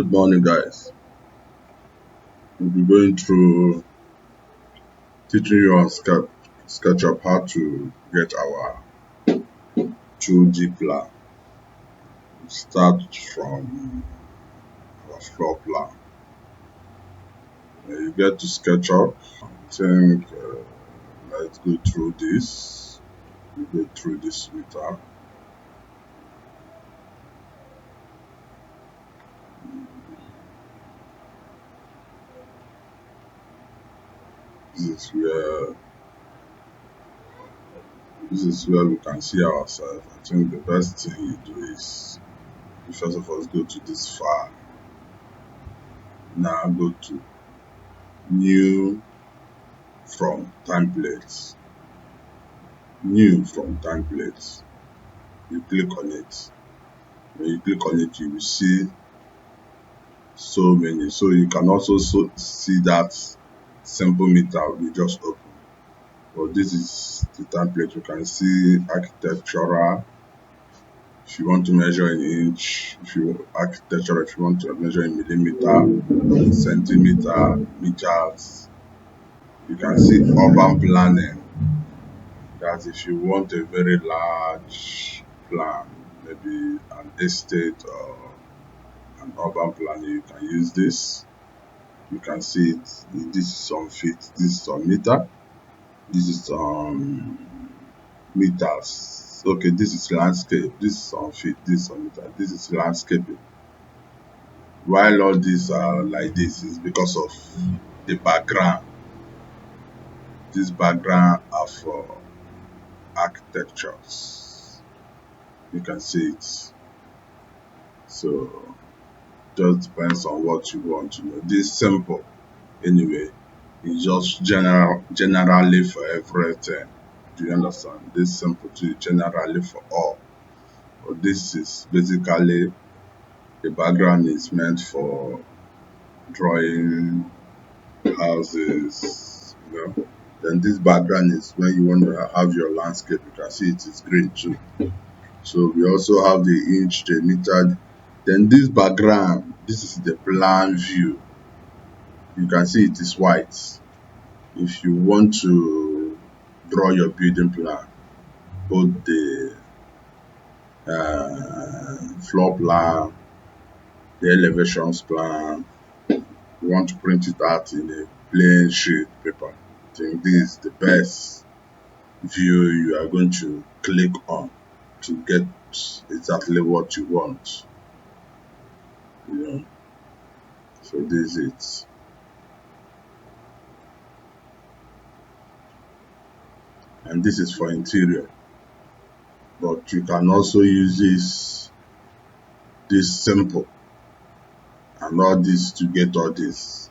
Good morning, guys. We'll be going through teaching you on SketchUp how to get our 2D plan. We start from our floor plan. When you get to SketchUp, I think let's go through this. We go through this meter. This is where we can see ourselves. I think the best thing you do is you first of all go to this file. Now go to new from templates. New from templates. You click on it. When you click on it, you will see so many. So you can also see that simple meter we just opened. But this is the template. You can see architectural. If you want to measure in inch, if you want to measure in millimeter, centimeter, meters. You can see urban planning. That if you want a very large plan, maybe an estate or an urban planning, you can use this. You can see it. This is on feet, this is on meter, this is on meters. Okay, this is landscape, this is on feet, this is on meter, this is landscaping. While all these are like this is because of the background. This background are for architectures. You can see it. So just depends on what you want to know. This simple anyway. It's just generally for everything. Do you understand? This simple to generally for all. But this is basically the background is meant for drawing houses, Then this background is when you want to have your landscape. You can see it is green too. So we also have the inch, the meter. Then this background, this is the plan view. You can see it is white. If you want to draw your building plan, both the floor plan, the elevations plan, you want to print it out in a plain sheet paper. I think this is the best view you are going to click on to get exactly what you want. So this is it. And this is for interior. But you can also use this simple and all this to get all this.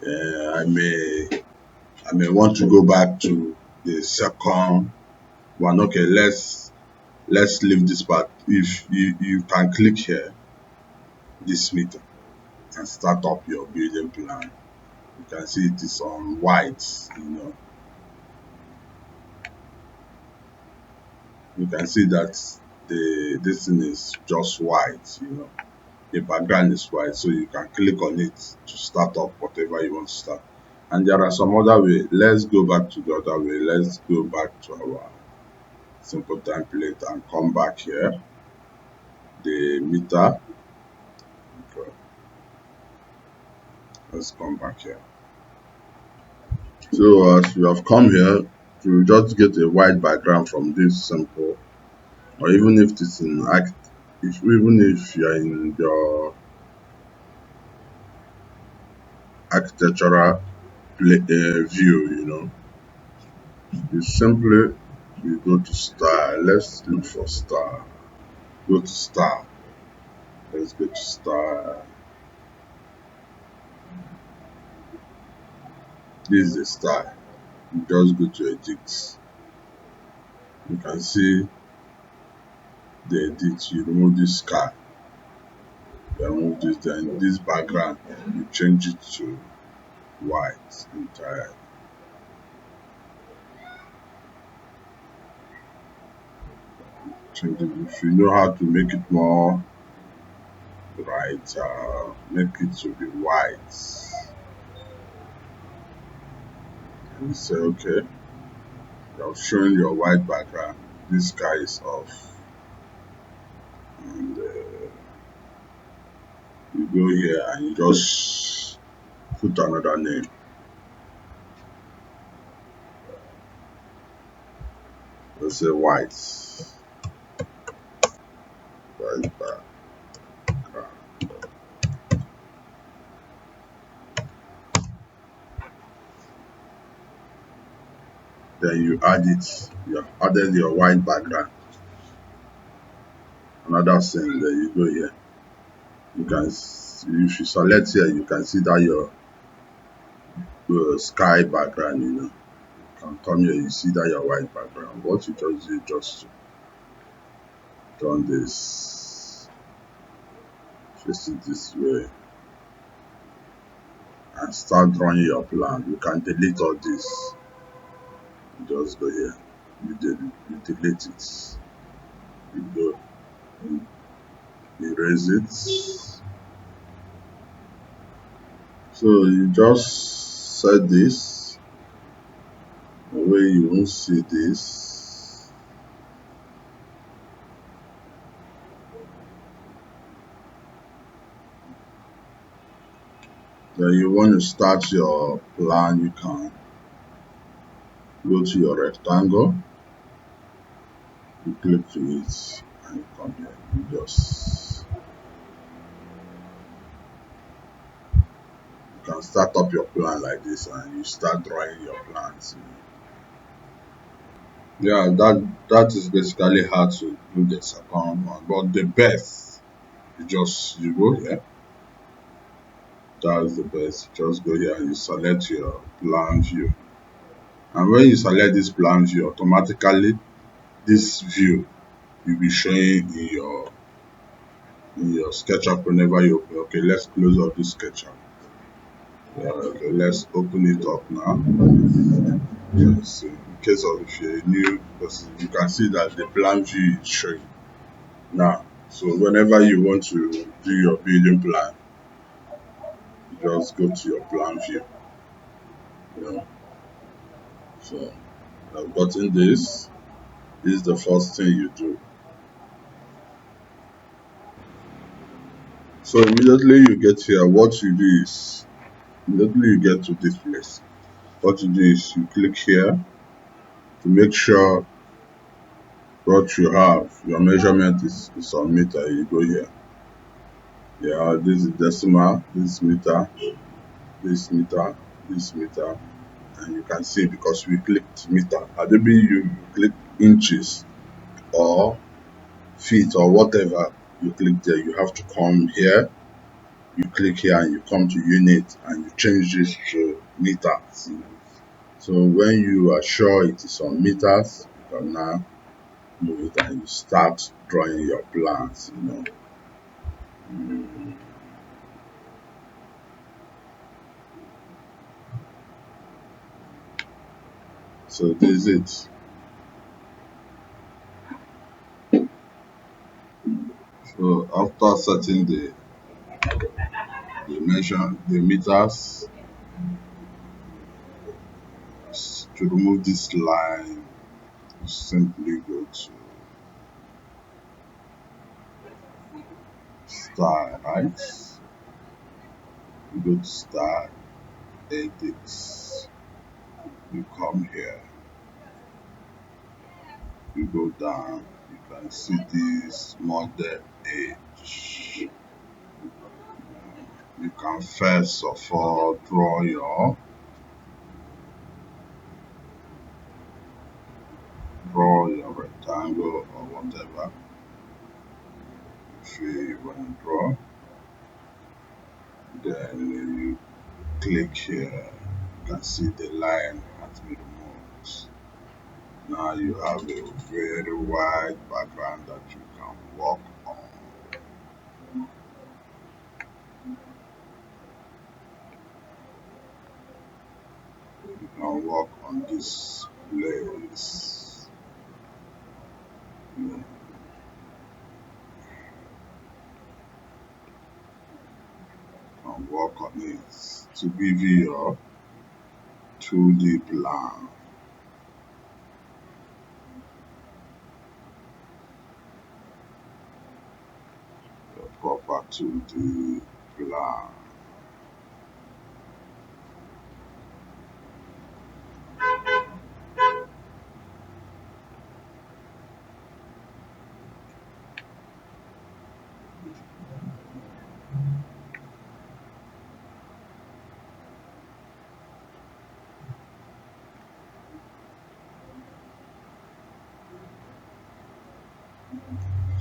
I may want to go back to the second one. Okay, let's leave this part. If you can click here, this meter, and start up your building plan. You can see it is on white, You can see that this thing is just white, The background is white, so you can click on it to start up whatever you want to start. And there are some other way. Let's go back to the other way. Let's go back to our simple template and come back here. The meter. Okay. Let's come back here. So as you have come here, to just get a white background from this simple, or even if it's in even if you're in your architectural view, you simply go to style. Let's look for style. Go to style. Let's go to style. This is the style. You just go to edit. You can see the edit. You remove this sky. You remove this, then this background. You change it to white entirely. Change it. If you know how to make it more right? Make it to be white. And you say, okay, you have shown your white background. This guy is off. And you go here and you just put another name. Let's say white. White background. Then you add it. You have added your white background. Another thing. Then you go here. You can, if you select here, you can see that your sky background. You can come here. You see that your white background. What you just do, just turn this, face it this way, and start drawing your plan. You can delete all this. You just go here. You delete it. You go. You erase it. So you just set this the way you won't see this. Then you want to start your plan, you can go to your rectangle, you click to it, and you come here. You can start up your plan like this, and you start drawing your plans. Yeah, that is basically how to do the second one. But the best, you go here. That's the best. Just go here and you select your plan view. And when you select this plan view, automatically this view will be showing in your SketchUp whenever you open. Okay, let's close up this SketchUp. Yeah, okay, let's open it up now. Yes, in case of if you're new, because you can see that the plan view is showing now. So whenever you want to do your building plan, you just go to your plan view. So I've gotten this. This is the first thing you do. So immediately you get here, what you do is, immediately you get to this place, what you do is you click here to make sure what you have, your measurement is on meter. You go here. Yeah, this is decimal, this meter, this meter, this meter, and you can see because we clicked meter. Maybe you click inches or feet or whatever you click there, you have to come here. You click here and you come to unit and you change this to meters. So when you are sure it is on meters, you can now move it and you start drawing your plans. So this is it. So after setting the meters, to remove this line, you simply go to style, right? You go to style, edit, you come here, you go down, you can see this model age. You can first of all draw your rectangle or whatever if you want to draw. Then you click here, you can see the line has been removed. Now you have a very wide background that you can work on. You can work on this place. work on it to give you your 2D plan, your proper 2D plan.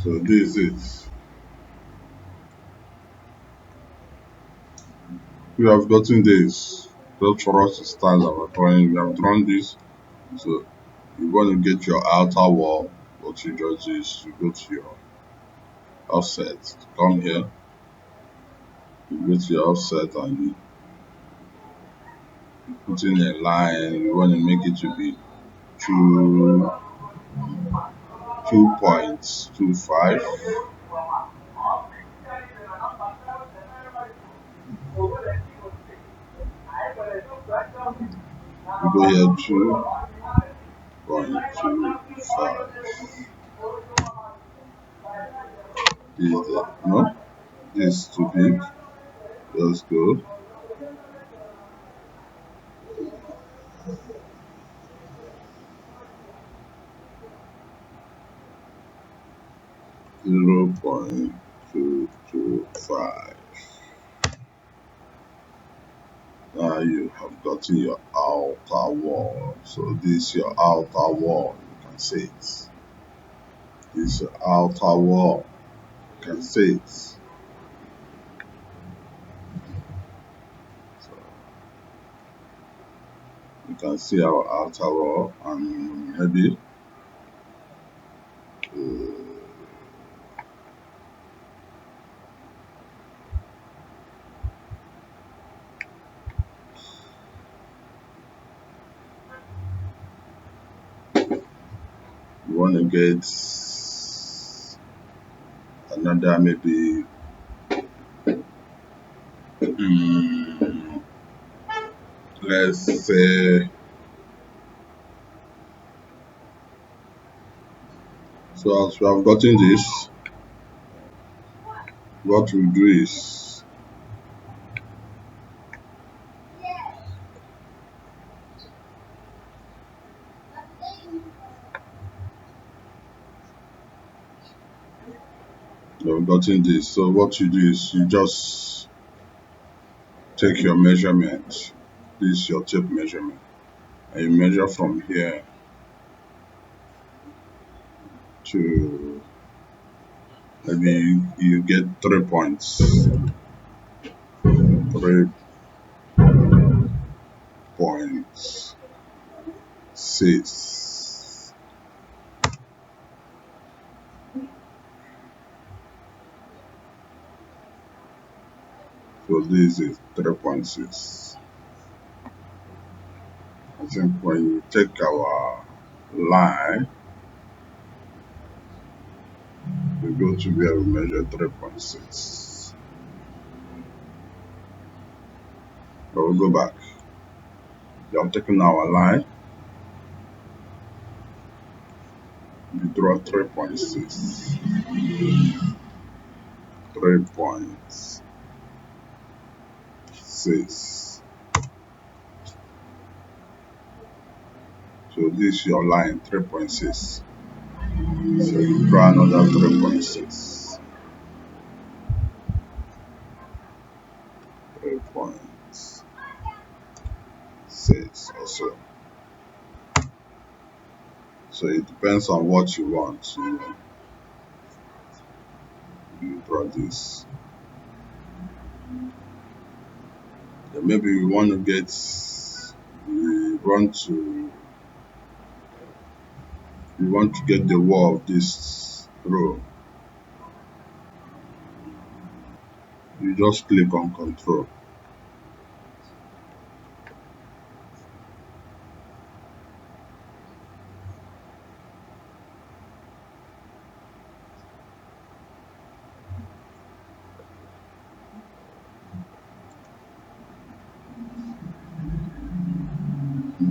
So this is, we have gotten this just for us to start our drawing. We have drawn this. So you want to get your outer wall, what you just do is you go to your offset, come here, you go to your offset and you put in a line. You want to make it to be 2.25. You go here 2.25. This is the, no, this is too big. Let's go 0.225. Now you have gotten your outer wall. So this is your outer wall. You can see it. This is your outer wall. You can see it. So you can see our outer wall, and maybe you want to get another maybe let's say, so as we have gotten this, what we'll do is we've gotten this. So what you do is you just take your measurement. This is your tape measurement, and you measure from here to maybe you get 3 points. 3.6. So this is 3.6. I think when you take our line, we go to where we measure 3.6. But we'll go back. We have taken our line, we draw 3.6. 3.6. So this is your line, 3.6. So you draw another 3.6. 3.6 also. So it depends on what you want. You draw this. Then maybe you want to get, you want to get the wall of this row. You just click on control.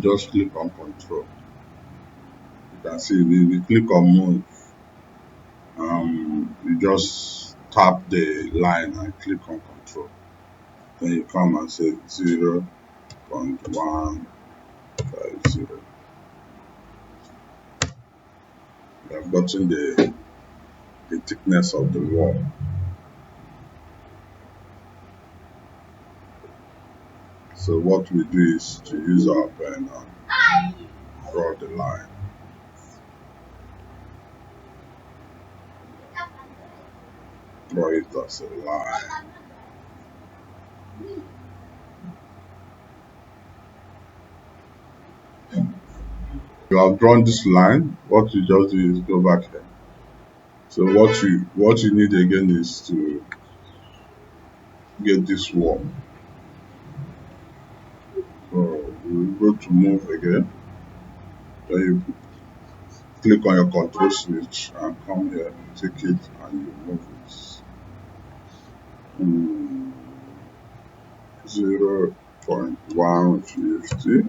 just click on control. You can see we click on move. You just tap the line and click on control. Then you come and say 0.150. We have gotten the thickness of the wall. So what we do is to use our pen and draw the line. Draw it as a line. You have drawn this line. What you just do is go back here. So what you need again is to get this wall. So you go to move again. Then you click on your control switch and come here, take it and you move it. 0.150.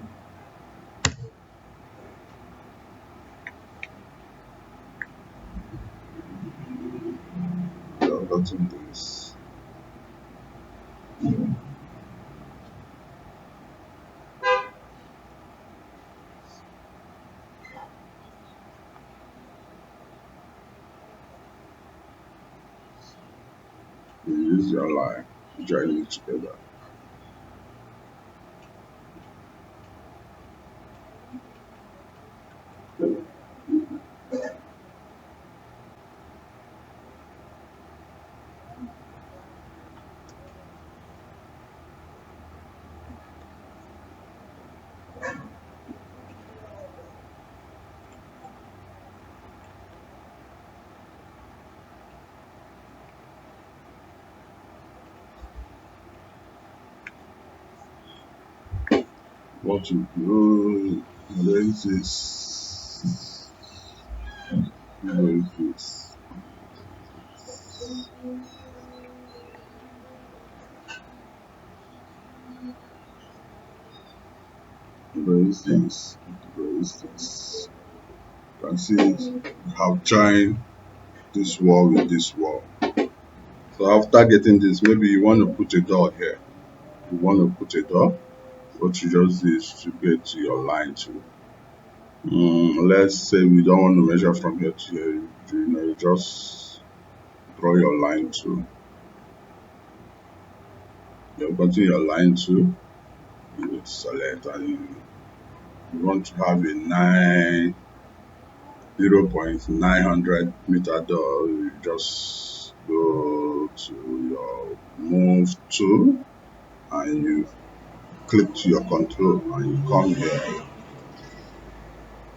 We have gotten this. You use your line, join it together. What you do, raise this, raise this. Raise this, raise this. You can see you have joined this wall with this wall. So after getting this, maybe you want to put a door here. You want to put a door. What you just do is to get to your line too. Let's say we don't want to measure from here to here. You just draw your line too. You've gotten your line too. You would select and you want to have a 0.900 meter door. You just go to your move tool and you click to your control and you come here.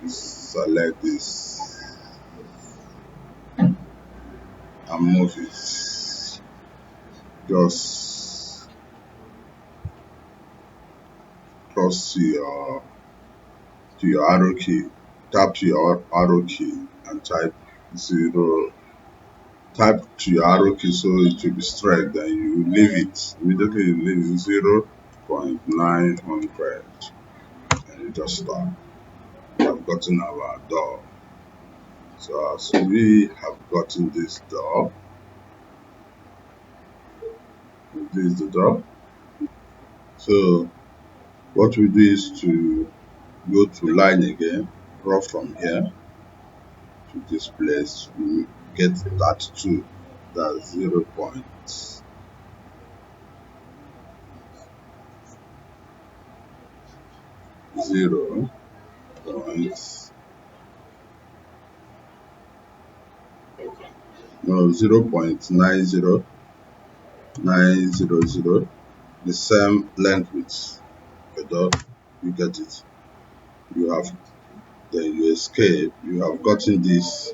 You select this and move it. Just cross to your arrow key. Tap to your arrow key and type 0. Type to your arrow key so it will be straight. Then you leave it. Immediately you leave it 0.900 and you just stop. We have gotten our door. So as we have gotten this door, this is the door. So what we do is to go to line again, draw from here to this place. We get that too. That's 0.0. No, 0.90900, the same length with the dot. You get it. You have, then you escape. You have gotten this,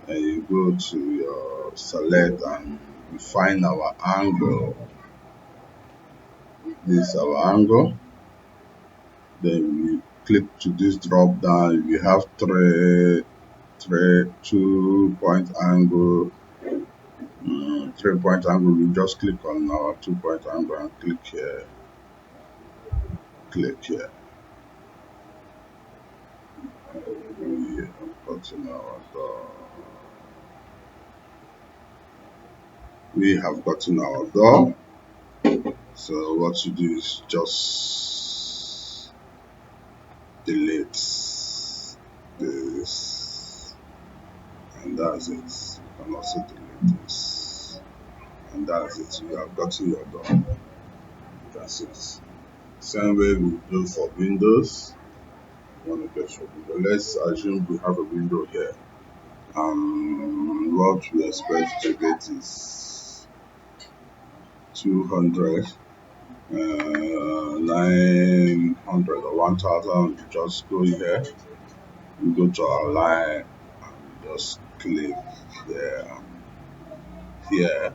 and you go to your select and you find our angle. This is our angle. Then we click to this drop down. We have 2-point angle. 3-point angle. We just click on our 2-point angle and click here. Click here. We have gotten our door. We have gotten our door. So what you do is just delete this, and that's it. You can also delete this, and that's it. You have gotten your door. That's it. Same way we do for windows. You want to get your window. Let's assume we have a window here. What we expect to get is 200, 900 or 1000. Just go here. You go to our line and just click here and here.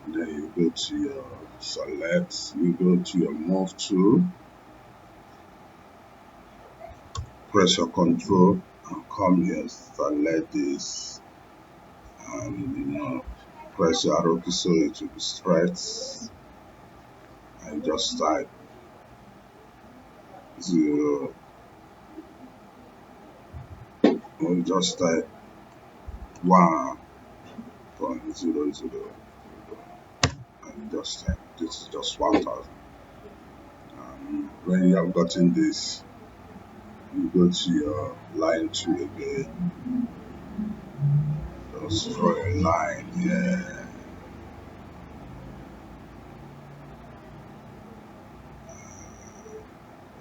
Then you go to your select, you go to your move tool, press your control and come here, select this, and press your arrow key so it will be straight, and just type 0, or just type 1.00, and just type this is just 1000. When you have gotten this, you go to your line tool again, just draw a line here.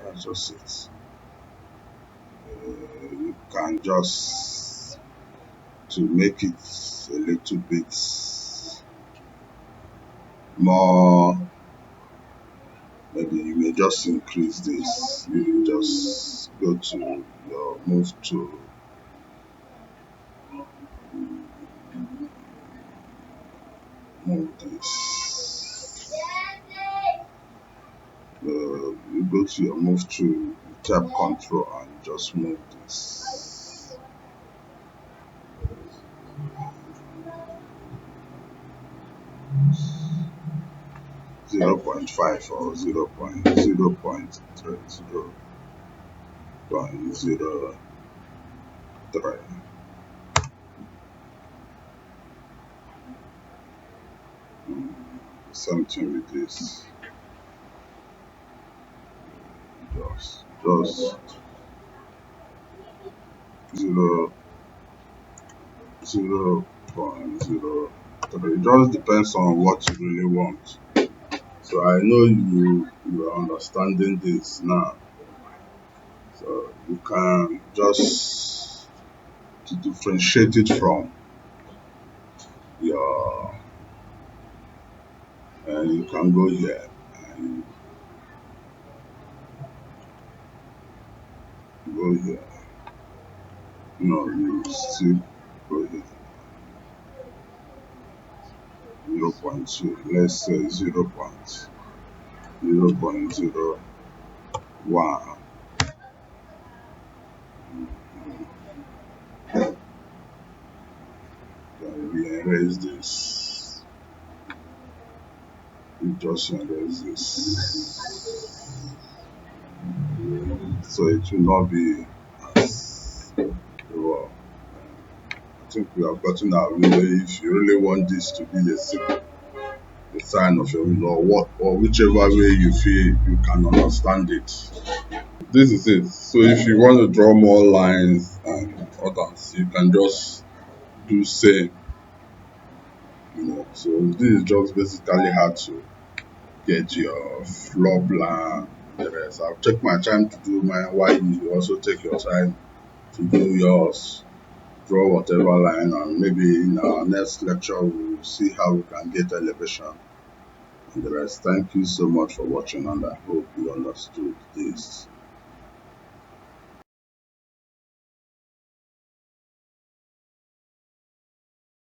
That's just it. You can just, to make it a little bit more, maybe you may just increase this. You just go to your move tool, move this. You go to your move tool, you tap control and just move this. Zero 0.5 or 0.03. Something with this. Just 0.03. It just depends on what you really want. So I know you are understanding this now. So you can just, to differentiate it from your, and you can go here and go here. No, you still go here. 0.2. Let's say 0.01. Then we erase this. We just erase this, so it will not be as well. I think we have gotten our window. If you really want this to be a sign of your window, or whichever way you feel you can understand it. This is it. So if you want to draw more lines and others, you can just do same. So this is just basically how to get your floor plan. The rest, I'll take my time to do mine, while you also take your time to do yours. Draw whatever line, and maybe in our next lecture we'll see how we can get elevation and the rest. Thank you so much for watching, and I hope you understood this.